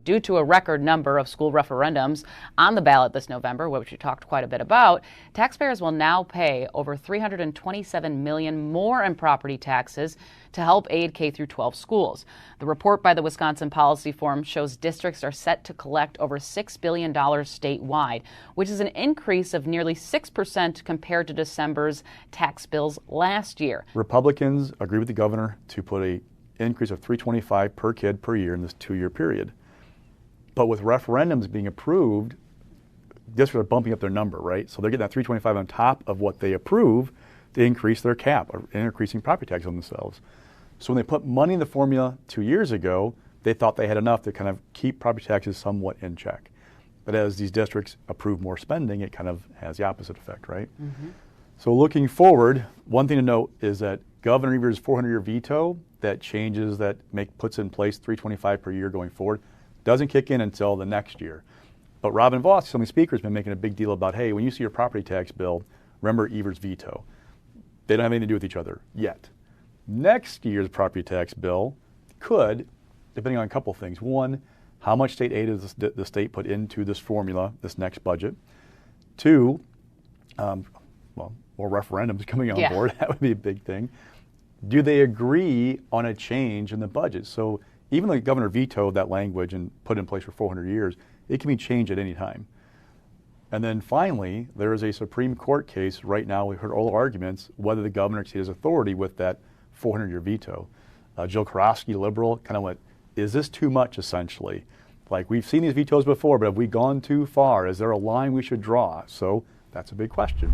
Due to a record number of school referendums on the ballot this November, which we talked quite a bit about, taxpayers will now pay over $327 million more in property taxes to help aid K-12 schools. The report by the Wisconsin Policy Forum shows districts are set to collect over $6 billion statewide, which is an increase of nearly 6% compared to December's tax bills last year. Republicans agree with the governor to put an increase of $325 per kid per year in this 2-year period. But with referendums being approved, districts are bumping up their number, right? So they're getting that $325 on top of what they approve to increase their cap, or increasing property tax on themselves. So when they put money in the formula 2 years ago, they thought they had enough to kind of keep property taxes somewhat in check. But as these districts approve more spending, it kind of has the opposite effect, right? Mm-hmm. So looking forward, one thing to note is that Governor Evers' 400-year veto that changes that puts in place $325 per year going forward doesn't kick in until the next year. But Robin Vos, Assembly Speaker, has been making a big deal about, hey, when you see your property tax bill, remember Evers' veto. They don't have anything to do with each other yet. Next year's property tax bill could, depending on a couple things. One, how much state aid does the state put into this formula, this next budget? Two, more referendums coming on board. That would be a big thing. Do they agree on a change in the budget? So even though the governor vetoed that language and put it in place for 400 years, it can be changed at any time. And then finally, there is a Supreme Court case right now. We heard all the arguments whether the governor exceeded his authority with that 400-year veto. Jill Karofsky, liberal, kind of went, is this too much, essentially? Like, we've seen these vetoes before, but have we gone too far? Is there a line we should draw? So that's a big question.